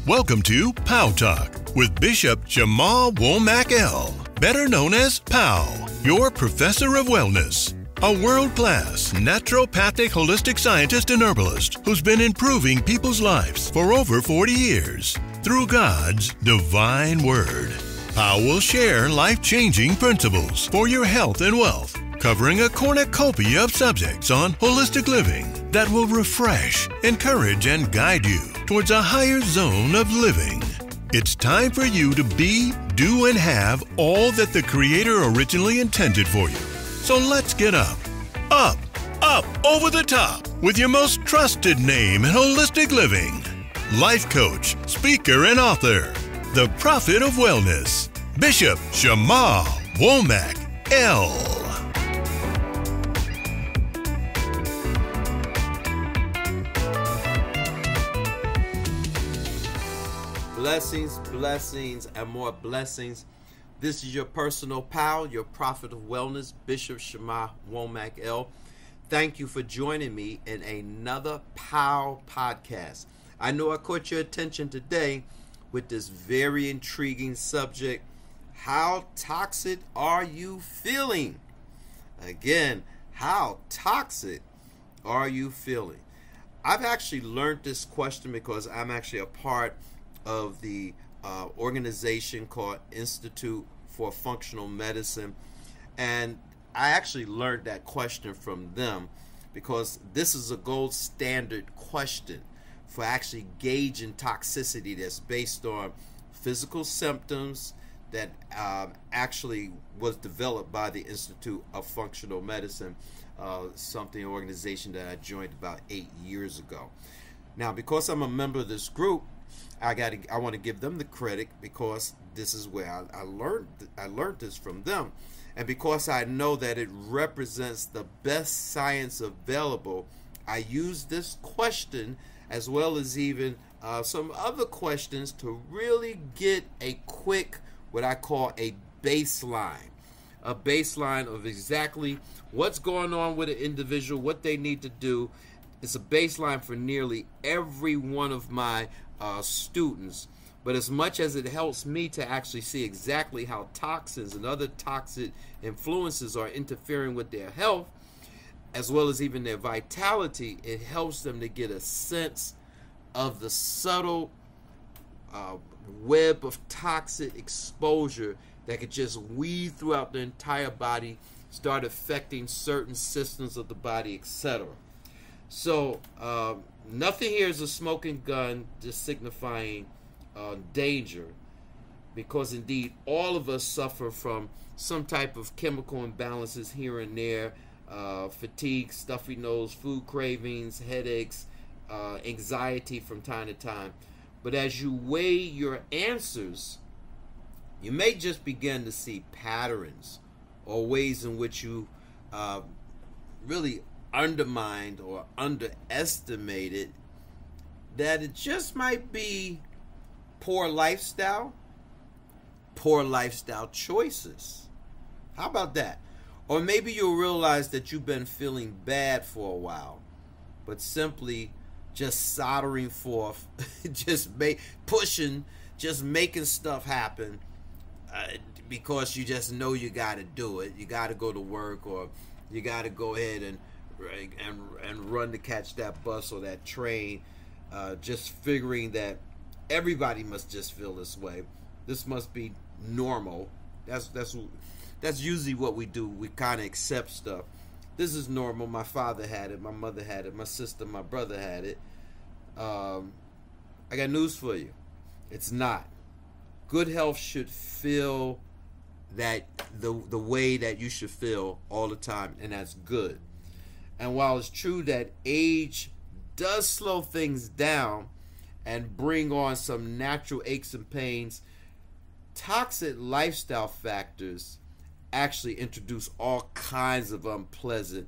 Welcome to POW Talk with Bishop Womack-El, better known as POW, your professor of wellness. A world-class naturopathic holistic scientist and herbalist who's been improving people's lives for over 40 years through God's divine word. POW will share life-changing principles for your health and wealth, covering a cornucopia of subjects on holistic living that will refresh, encourage, and guide you towards a higher zone of living. It's time for you to be, do, and have all that the Creator originally intended for you. So let's get up, over the top with your most trusted name in holistic living. Life coach, speaker, and author, the prophet of wellness, Bishop Womack-El. Blessings, blessings, and more blessings. This is your personal pal, your prophet of wellness, Bishop Womack-El. Thank you for joining me in another POW podcast. I know I caught your attention today with this very intriguing subject. How toxic are you feeling? Again, how toxic are you feeling? I've actually learned this question because I'm actually a part of the organization called Institute for Functional Medicine, and I actually learned that question from them because this is a gold standard question for actually gauging toxicity that's based on physical symptoms that actually was developed by the Institute of Functional Medicine, an organization that I joined about 8 years ago. Now, because I'm a member of this group, I want to give them the credit because this is where I learned this from them, and because I know that it represents the best science available, I use this question as well as even some other questions to really get a quick, what I call a baseline of exactly what's going on with an individual, what they need to do. It's a baseline for nearly every one of my students, but as much as it helps me to actually see exactly how toxins and other toxic influences are interfering with their health, as well as even their vitality, it helps them to get a sense of the subtle web of toxic exposure that could just weave throughout the entire body, start affecting certain systems of the body, etc. So nothing here is a smoking gun, just signifying danger, because indeed all of us suffer from some type of chemical imbalances here and there, fatigue, stuffy nose, food cravings, headaches, anxiety from time to time. But as you weigh your answers, you may just begin to see patterns or ways in which you really undermined or underestimated that it just might be poor lifestyle choices. How about that? Or maybe you'll realize that you've been feeling bad for a while, but simply just soldering forth, just making stuff happen because you just know you got to do it. You got to go to work, or you got to go ahead and run to catch that bus or that train, just figuring that everybody must just feel this way. This must be normal. That's usually what we do. We kind of accept stuff. This is normal. My father had it. My mother had it. My sister, my brother had it. I got news for you. It's not. Good health should feel that the way that you should feel all the time, and that's good. And while it's true that age does slow things down and bring on some natural aches and pains, toxic lifestyle factors actually introduce all kinds of unpleasant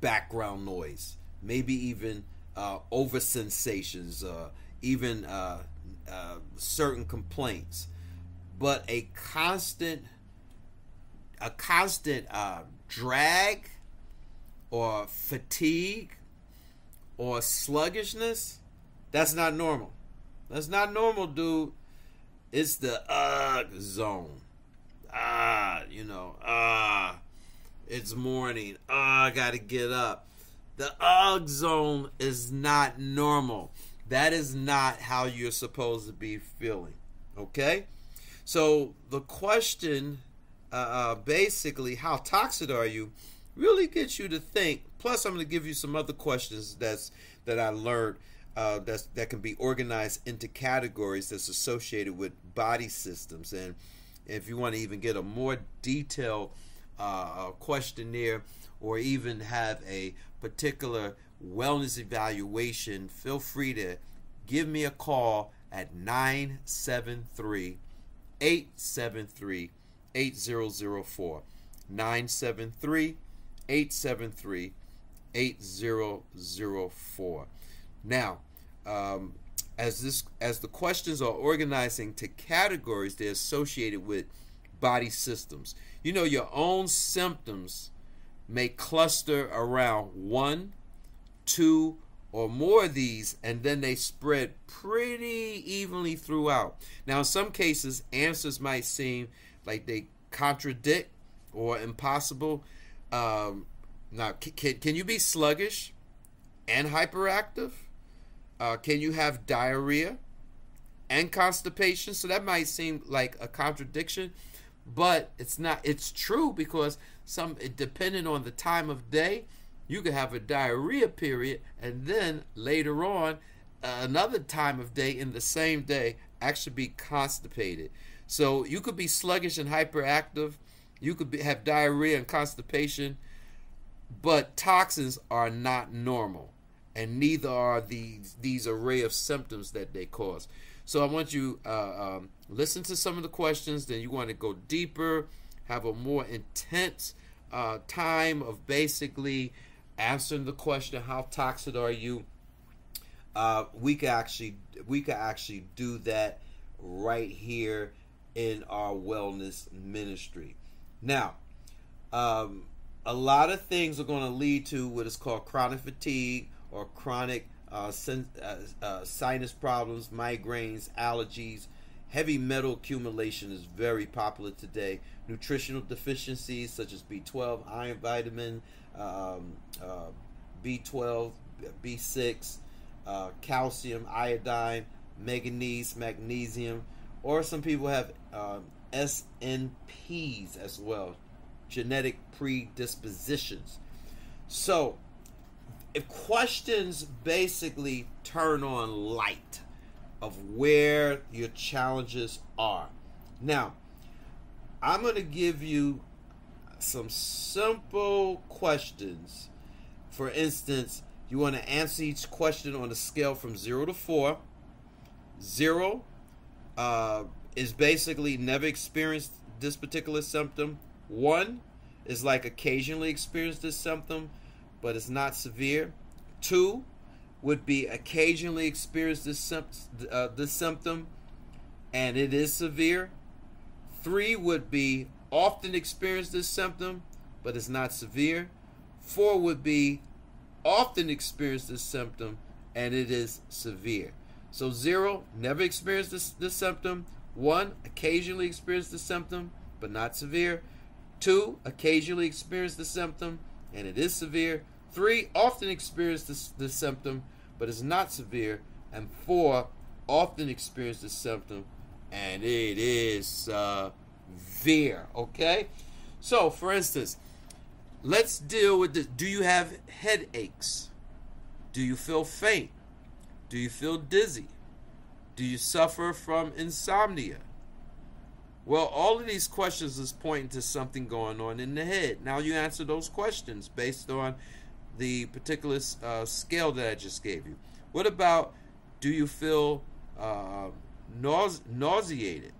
background noise, maybe even over sensations, even certain complaints. But a constant drag or fatigue or sluggishness That's not normal. That's not normal, dude. It's the zone. It's morning. I gotta get up. The zone is not normal. That is not how you're supposed to be feeling. Okay? So the question, basically, how toxic are you, really gets you to think. Plus, I'm going to give you some other questions that I learned that can be organized into categories that's associated with body systems. And if you want to even get a more detailed questionnaire or even have a particular wellness evaluation, feel free to give me a call at 973-873-8004. 973-873-8004. Now, as the questions are organizing to categories, they're associated with body systems. You know, your own symptoms may cluster around 1, 2, or more of these, and then they spread pretty evenly throughout. Now, in some cases, answers might seem like they contradict or impossible. Now, can you be sluggish and hyperactive? Can you have diarrhea and constipation? So that might seem like a contradiction, but it's not. It's true, because depending on the time of day, you could have a diarrhea period, and then later on, another time of day in the same day, actually be constipated. So you could be sluggish and hyperactive. You could have diarrhea and constipation, but toxins are not normal, and neither are these array of symptoms that they cause. So I want you listen to some of the questions. Then you want to go deeper, have a more intense time of basically answering the question, how toxic are you? We could actually do that right here in our wellness ministry. Now, a lot of things are going to lead to what is called chronic fatigue or chronic sinus problems, migraines, allergies. Heavy metal accumulation is very popular today. Nutritional deficiencies such as B12, iron, vitamin, B12, B6, calcium, iodine, manganese, magnesium, or some people have SNPs as well, genetic predispositions. So if questions basically turn on light of where your challenges are. Now, I'm going to give you some simple questions. For instance, you want to answer each question on a scale from 0 to 4. 0 is basically never experienced this particular symptom. 1 is like occasionally experienced this symptom, but it's not severe. 2 would be occasionally experienced this symptom, and it is severe. 3 would be often experienced this symptom, but it's not severe. 4 would be often experienced this symptom, and it is severe. So 0, never experienced this symptom. 1, occasionally experienced the symptom, but not severe. 2, occasionally experienced the symptom, and it is severe. 3, often experienced this symptom, but it's not severe. And 4, often experienced the symptom, and it is severe. Okay? So, for instance, let's deal with this. Do you have headaches? Do you feel faint? Do you feel dizzy? Do you suffer from insomnia? Well, all of these questions is pointing to something going on in the head. Now you answer those questions based on the particular scale that I just gave you. What about, do you feel nauseated?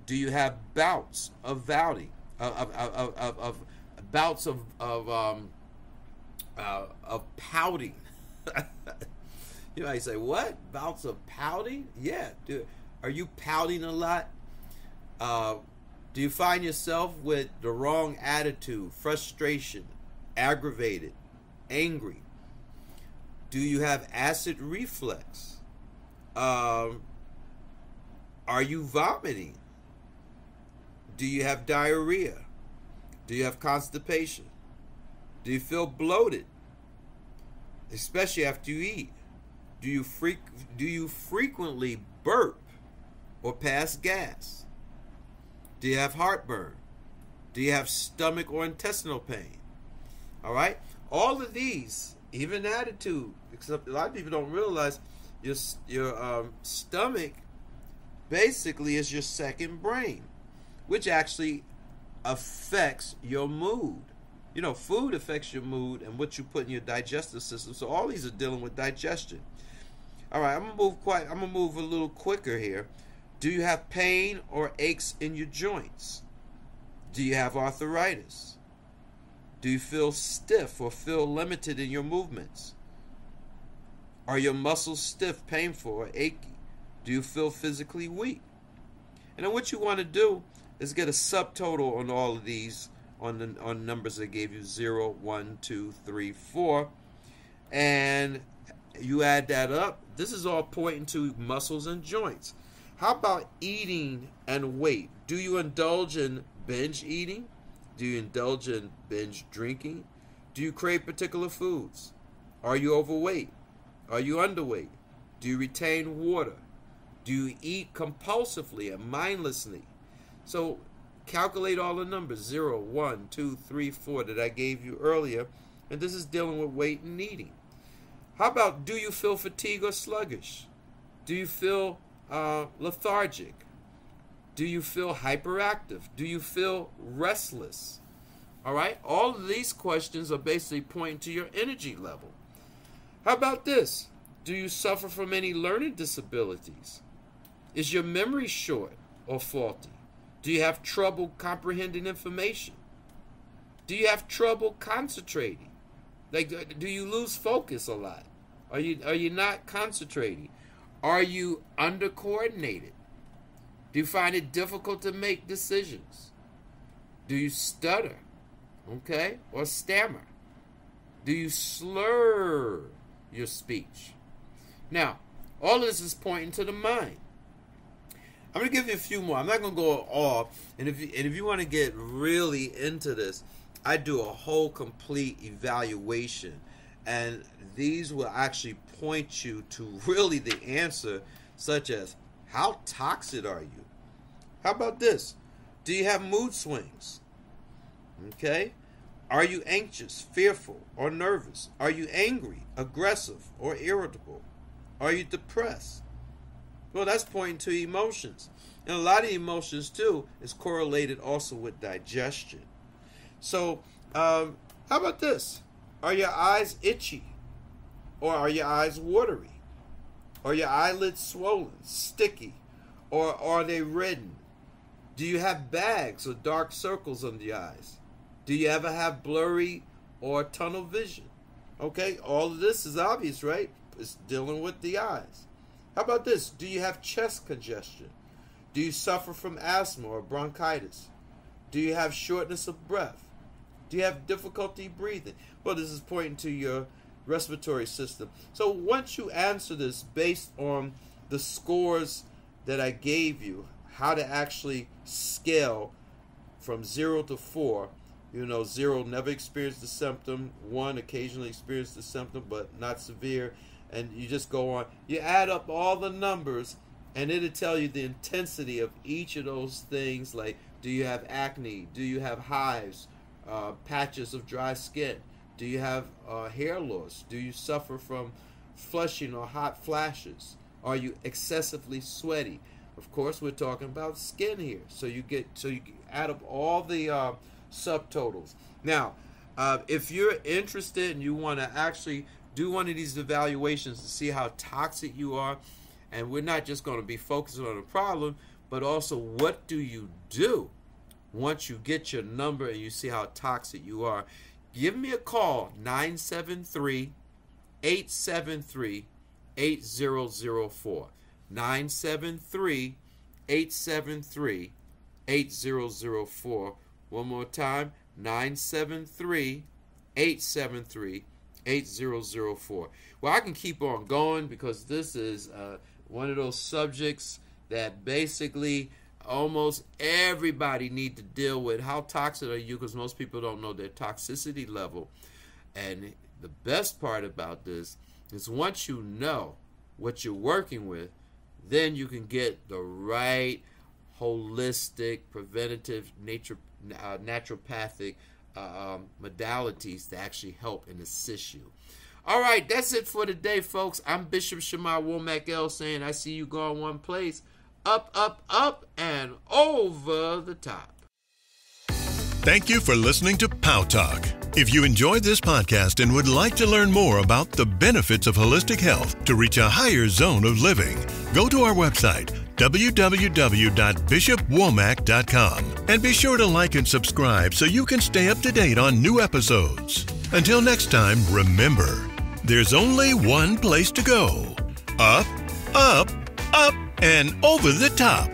Do you have bouts of pouting? You know, you say, what? Bouts of pouting? Yeah. Are you pouting a lot? Do you find yourself with the wrong attitude, frustration, aggravated, angry? Do you have acid reflux? Are you vomiting? Do you have diarrhea? Do you have constipation? Do you feel bloated, especially after you eat? Do you frequently burp or pass gas? Do you have heartburn? Do you have stomach or intestinal pain? All right? All of these, even attitude, except a lot of people don't realize your stomach basically is your second brain, which actually affects your mood. You know, food affects your mood and what you put in your digestive system. So all these are dealing with digestion. All right, I'm gonna move a little quicker here. Do you have pain or aches in your joints? Do you have arthritis? Do you feel stiff or feel limited in your movements? Are your muscles stiff, painful, or achy? Do you feel physically weak? And then what you want to do is get a subtotal on all of these on numbers I gave you, 0, 1, 2, 3, 4, and you add that up. This is all pointing to muscles and joints. How about eating and weight? Do you indulge in binge eating? Do you indulge in binge drinking? Do you crave particular foods? Are you overweight? Are you underweight? Do you retain water? Do you eat compulsively and mindlessly? So calculate all the numbers, 0, 1, 2, 3, 4 that I gave you earlier, and this is dealing with weight and eating. How about, do you feel fatigued or sluggish? Do you feel lethargic? Do you feel hyperactive? Do you feel restless? All right, all of these questions are basically pointing to your energy level. How about this? Do you suffer from any learning disabilities? Is your memory short or faulty? Do you have trouble comprehending information? Do you have trouble concentrating? Like, do you lose focus a lot? Are you not concentrating? Are you under-coordinated? Do you find it difficult to make decisions? Do you stutter, okay, or stammer? Do you slur your speech? Now, all of this is pointing to the mind. I'm going to give you a few more. I'm not going to go off. And if you want to get really into this, I do a whole complete evaluation. And these will actually point you to really the answer, such as, how toxic are you? How about this? Do you have mood swings? Okay. Are you anxious, fearful, or nervous? Are you angry, aggressive, or irritable? Are you depressed? Well, that's pointing to emotions. And a lot of emotions, too, is correlated also with digestion. So, how about this? Are your eyes itchy? Or are your eyes watery? Are your eyelids swollen, sticky? Or are they reddened? Do you have bags or dark circles under your eyes? Do you ever have blurry or tunnel vision? Okay, all of this is obvious, right? It's dealing with the eyes. How about this? Do you have chest congestion? Do you suffer from asthma or bronchitis? Do you have shortness of breath? Do you have difficulty breathing? Well, this is pointing to your respiratory system. So once you answer this based on the scores that I gave you, how to actually scale from 0 to 4, 0, never experienced the symptom, 1, occasionally experienced the symptom, but not severe, and you just go on. You add up all the numbers, and it'll tell you the intensity of each of those things, like, do you have acne? Do you have hives, patches of dry skin? Do you have hair loss? Do you suffer from flushing or hot flashes? Are you excessively sweaty? Of course, we're talking about skin here. So you add up all the subtotals. Now, if you're interested and you want to actually do one of these evaluations to see how toxic you are, and we're not just going to be focusing on the problem, but also what do you do once you get your number and you see how toxic you are, give me a call, 973-873-8004. 973-873-8004. One more time, 973-873-8004. 8004. Well, I can keep on going because this is one of those subjects that basically almost everybody need to deal with. How toxic are you? Because most people don't know their toxicity level. And the best part about this is once you know what you're working with, then you can get the right holistic, preventative, naturopathic modalities to actually help and assist you. All right, that's it for today, folks. I'm Bishop Shema Womack-El saying I see you going one place, up, up, up, and over the top. Thank you for listening to POW Talk. If you enjoyed this podcast and would like to learn more about the benefits of holistic health to reach a higher zone of living, go to our website, www.bishopwomack.com, and be sure to like and subscribe so you can stay up to date on new episodes. Until next time, remember, there's only one place to go. Up, up, up, and over the top.